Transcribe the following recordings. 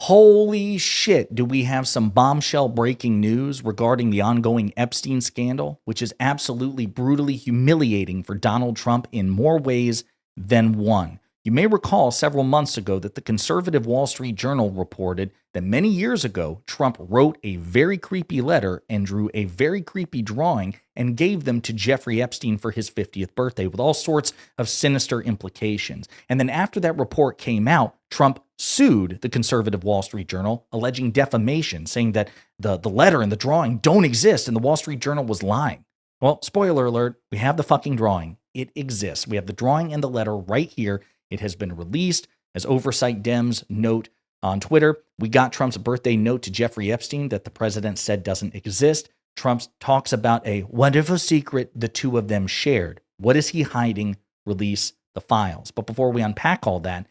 Holy shit, do we have some bombshell breaking news regarding the ongoing Epstein scandal, which is absolutely brutally humiliating for Donald Trump in more ways than one. You may recall several months ago that the conservative Wall Street Journal reported that many years ago, Trump wrote a very creepy letter and drew a very creepy drawing and gave them to Jeffrey Epstein for his 50th birthday with all sorts of sinister implications. And then after that report came out, Trump sued the conservative Wall Street Journal, alleging defamation, saying that the letter and the drawing don't exist and the Wall Street Journal was lying. Well, spoiler alert, we have the fucking drawing. It exists. We have the drawing and the letter right here. It has been released. As Oversight Dems note on Twitter, we got Trump's birthday note to Jeffrey Epstein that the president said doesn't exist. Trump talks about a wonderful secret the two of them shared. What is he hiding? Release the files. But before we unpack all that,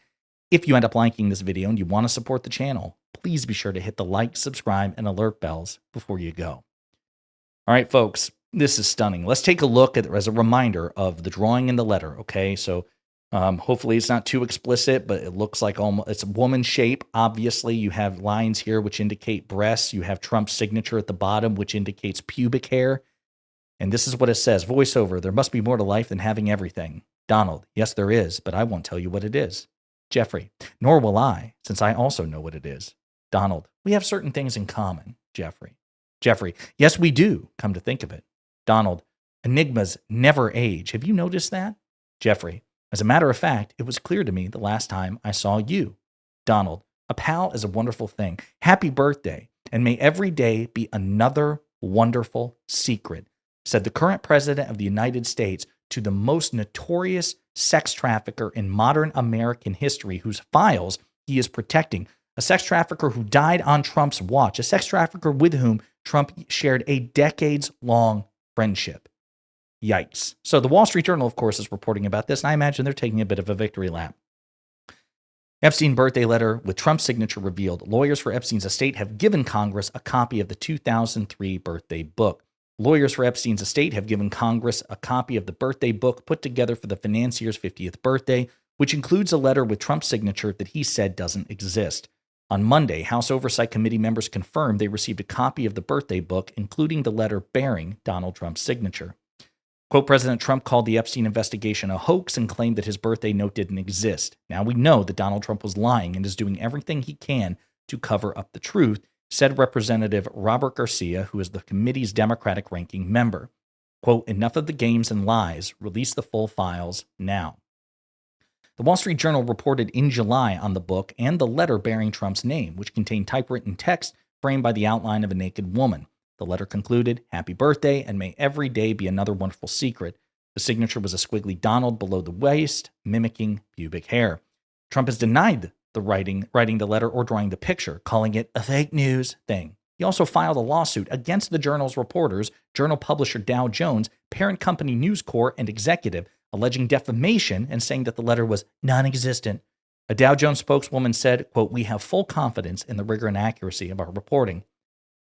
if you end up liking this video and you want to support the channel, please be sure to hit the like, subscribe, and alert bells before you go. All right, folks, this is stunning. Let's take a look at, as a reminder of the drawing in the letter, okay? So hopefully it's not too explicit, but it looks like almost it's a woman shape. Obviously, you have lines here which indicate breasts. You have Trump's signature at the bottom, which indicates pubic hair. And this is what it says. Voiceover, there must be more to life than having everything. Donald, yes, there is, but I won't tell you what it is. Jeffrey, nor will I, since I also know what it is. Donald, we have certain things in common. Jeffrey, yes, we do, come to think of it. Donald, enigmas never age. Have you noticed that? Jeffrey, as a matter of fact, it was clear to me the last time I saw you. Donald, a pal is a wonderful thing. Happy birthday, and may every day be another wonderful secret, said the current president of the United States to the most notorious sex trafficker in modern American history, whose files he is protecting. A sex trafficker who died on Trump's watch, a sex trafficker with whom Trump shared a decades-long friendship. Yikes. So the Wall Street Journal, of course, is reporting about this, and I imagine they're taking a bit of a victory lap. Epstein birthday letter with Trump's signature revealed. Lawyers for Epstein's estate have given Congress a copy of the 2003 birthday book. Lawyers for Epstein's estate have given Congress a copy of the birthday book put together for the financier's 50th birthday, which includes a letter with Trump's signature that he said doesn't exist. On Monday, House Oversight Committee members confirmed they received a copy of the birthday book, including the letter bearing Donald Trump's signature. Quote, President Trump called the Epstein investigation a hoax and claimed that his birthday note didn't exist. Now we know that Donald Trump was lying and is doing everything he can to cover up the truth, said Representative Robert Garcia, who is the committee's Democratic ranking member. Quote, enough of the games and lies. Release the full files now. The Wall Street Journal reported in July on the book and the letter bearing Trump's name, which contained typewritten text framed by the outline of a naked woman. The letter concluded, happy birthday, and may every day be another wonderful secret. The signature was a squiggly Donald below the waist, mimicking pubic hair. Trump has denied the writing the letter or drawing the picture, calling it a fake news thing. He also filed a lawsuit against the Journal's reporters, Journal publisher Dow Jones, parent company News Corp, and executive, alleging defamation and saying that the letter was non-existent. A Dow Jones spokeswoman said, quote, we have full confidence in the rigor and accuracy of our reporting.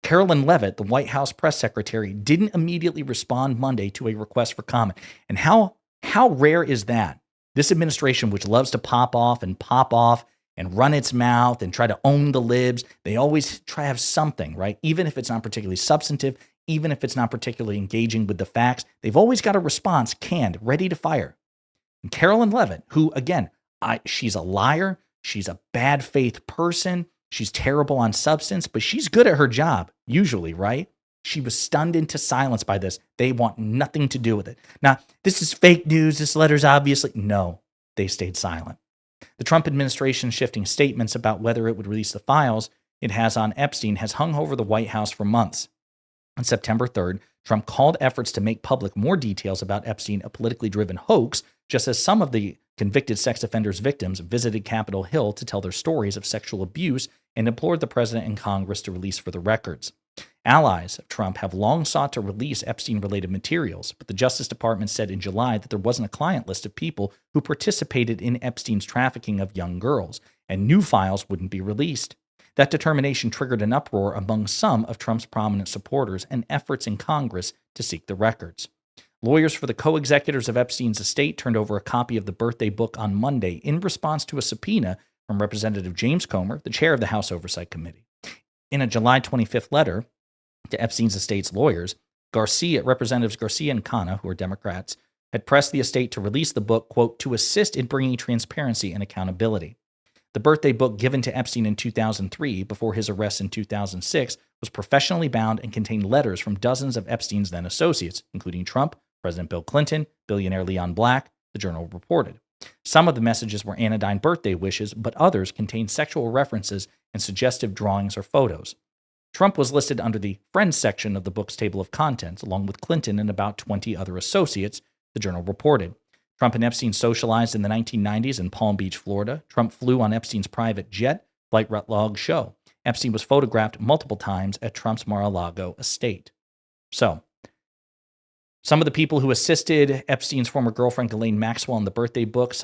Carolyn Leavitt, the White House press secretary, didn't immediately respond Monday to a request for comment. And how rare is that? This administration, which loves to pop off and run its mouth and try to own the libs, they always try to have something, right? Even if it's not particularly substantive, even if it's not particularly engaging with the facts, they've always got a response canned, ready to fire. And Carolyn Leavitt, who, again, she's a liar, she's a bad faith person, she's terrible on substance, but she's good at her job, usually, right? She was stunned into silence by this. They want nothing to do with it. Now, this is fake news. This letter's obviously... No, they stayed silent. The Trump administration shifting statements about whether it would release the files it has on Epstein has hung over the White House for months. On September 3rd, Trump called efforts to make public more details about Epstein a politically driven hoax, just as some of the convicted sex offenders' victims visited Capitol Hill to tell their stories of sexual abuse and implored the president and Congress to release further records. Allies of Trump have long sought to release Epstein-related materials, but the Justice Department said in July that there wasn't a client list of people who participated in Epstein's trafficking of young girls, and new files wouldn't be released. That determination triggered an uproar among some of Trump's prominent supporters and efforts in Congress to seek the records. Lawyers for the co-executors of Epstein's estate turned over a copy of the birthday book on Monday in response to a subpoena from Representative James Comer, the chair of the House Oversight Committee. In a July 25th letter to Epstein's estate's lawyers, Representatives Garcia and Khanna, who are Democrats, had pressed the estate to release the book, quote, to assist in bringing transparency and accountability. The birthday book given to Epstein in 2003, before his arrest in 2006, was professionally bound and contained letters from dozens of Epstein's then associates, including Trump, President Bill Clinton, billionaire Leon Black, the Journal reported. Some of the messages were anodyne birthday wishes, but others contained sexual references and suggestive drawings or photos. Trump was listed under the Friends section of the book's table of contents, along with Clinton and about 20 other associates, the Journal reported. Trump and Epstein socialized in the 1990s in Palm Beach, Florida. Trump flew on Epstein's private jet, Flight Log show. Epstein was photographed multiple times at Trump's Mar-a-Lago estate. So, some of the people who assisted Epstein's former girlfriend Ghislaine Maxwell in the birthday book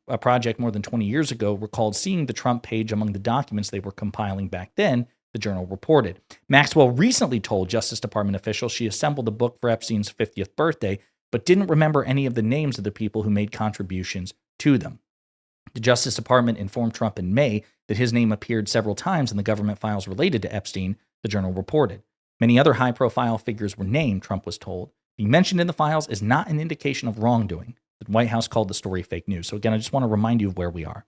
a project more than 20 years ago recalled seeing the Trump page among the documents they were compiling back then, the Journal reported. Maxwell recently told Justice Department officials she assembled a book for Epstein's 50th birthday, but didn't remember any of the names of the people who made contributions to them. The Justice Department informed Trump in May that his name appeared several times in the government files related to Epstein, the Journal reported. Many other high-profile figures were named, Trump was told. Being mentioned in the files is not an indication of wrongdoing. The White House called the story fake news. So again, I just want to remind you of where we are.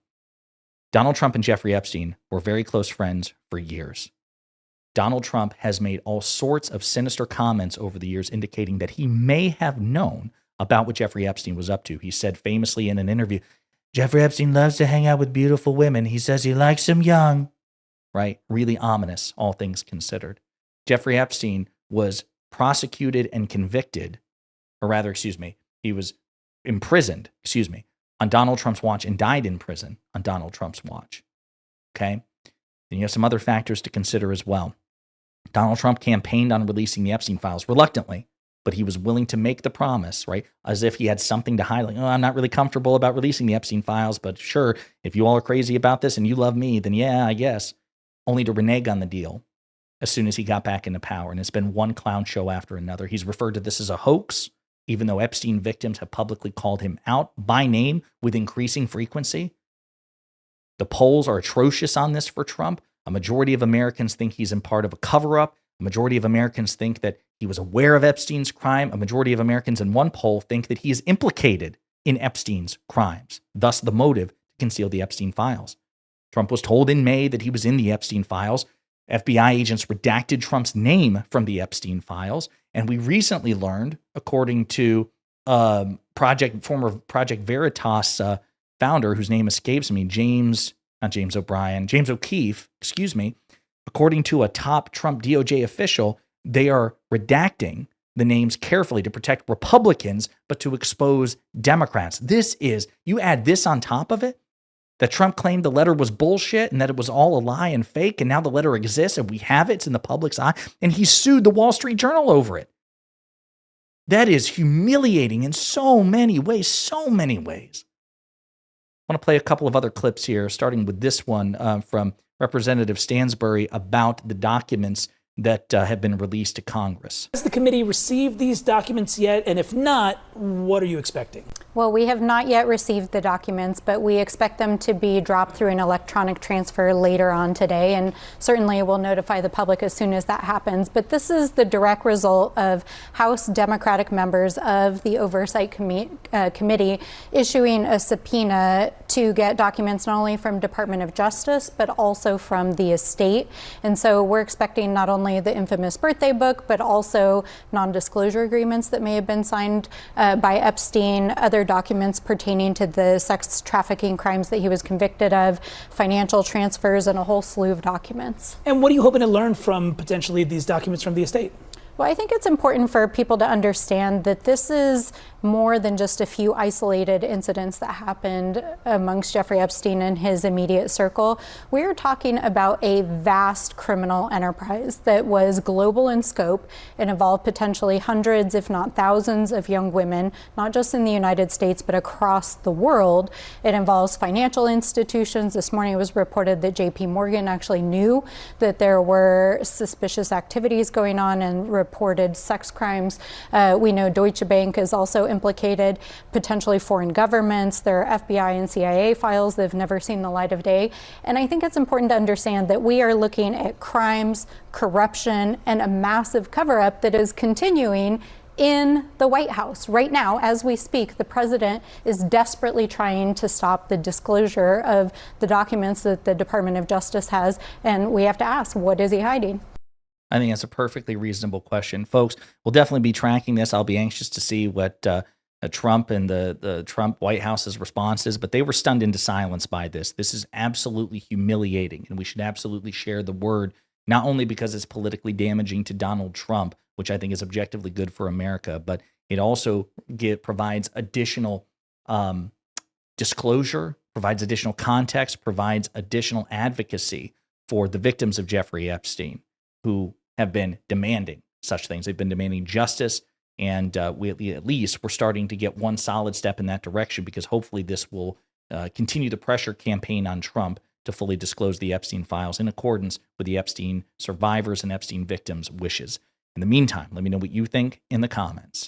Donald Trump and Jeffrey Epstein were very close friends for years. Donald Trump has made all sorts of sinister comments over the years indicating that he may have known about what Jeffrey Epstein was up to. He said famously in an interview, Jeffrey Epstein loves to hang out with beautiful women. He says he likes them young. Right? Really ominous, all things considered. Jeffrey Epstein was prosecuted and convicted, he was imprisoned, on Donald Trump's watch and died in prison on Donald Trump's watch. Okay? Then you have some other factors to consider as well. Donald Trump campaigned on releasing the Epstein files reluctantly, but he was willing to make the promise, right? As if he had something to hide. Like, I'm not really comfortable about releasing the Epstein files, but sure, if you all are crazy about this and you love me, then yeah, I guess. Only to renege on the deal as soon as he got back into power. And it's been one clown show after another. He's referred to this as a hoax, even though Epstein victims have publicly called him out by name with increasing frequency. The polls are atrocious on this for Trump. A majority of Americans think he's in part of a cover-up. A majority of Americans think that he was aware of Epstein's crime. A majority of Americans in one poll think that he is implicated in Epstein's crimes, thus the motive to conceal the Epstein files. Trump was told in May that he was in the Epstein files. FBI agents redacted Trump's name from the Epstein files. And we recently learned, according to former Project Veritas founder, whose name escapes me, James O'Keefe, according to a top Trump DOJ official, they are redacting the names carefully to protect Republicans, but to expose Democrats. You add this on top of it, that Trump claimed the letter was bullshit and that it was all a lie and fake, and now the letter exists and we have it, it's in the public's eye, and he sued the Wall Street Journal over it. That is humiliating in so many ways. I want to play a couple of other clips here, starting with this one from Representative Stansbury about the documents that have been released to Congress. Has the committee received these documents yet? And if not, what are you expecting? Well, we have not yet received the documents, but we expect them to be dropped through an electronic transfer later on today. And certainly we'll notify the public as soon as that happens. But this is the direct result of House Democratic members of the Oversight Committee issuing a subpoena to get documents not only from Department of Justice, but also from the estate. And so we're expecting not only the infamous birthday book, but also non-disclosure agreements that may have been signed by Epstein, other documents pertaining to the sex trafficking crimes that he was convicted of, financial transfers, and a whole slew of documents. And what are you hoping to learn from potentially these documents from the estate? Well, I think it's important for people to understand that this is more than just a few isolated incidents that happened amongst Jeffrey Epstein and his immediate circle. We're talking about a vast criminal enterprise that was global in scope and involved potentially hundreds, if not thousands, of young women, not just in the United States, but across the world. It involves financial institutions. This morning it was reported that JP Morgan actually knew that there were suspicious activities going on and reported sex crimes. We know Deutsche Bank is also implicated potentially foreign governments. There are FBI and CIA files that have never seen the light of day. And I think it's important to understand that we are looking at crimes, corruption, and a massive cover-up that is continuing in the White House. Right now, as we speak, the president is desperately trying to stop the disclosure of the documents that the Department of Justice has. And we have to ask, what is he hiding? I think that's a perfectly reasonable question. Folks, we'll definitely be tracking this. I'll be anxious to see what Trump and the Trump White House's response is, but they were stunned into silence by this. This is absolutely humiliating, and we should absolutely share the word, not only because it's politically damaging to Donald Trump, which I think is objectively good for America, but it also provides additional disclosure, provides additional context, provides additional advocacy for the victims of Jeffrey Epstein, who have been demanding such things. They've been demanding justice, and we're starting to get one solid step in that direction, because hopefully this will continue the pressure campaign on Trump to fully disclose the Epstein files in accordance with the Epstein survivors and Epstein victims' wishes. In the meantime, let me know what you think in the comments.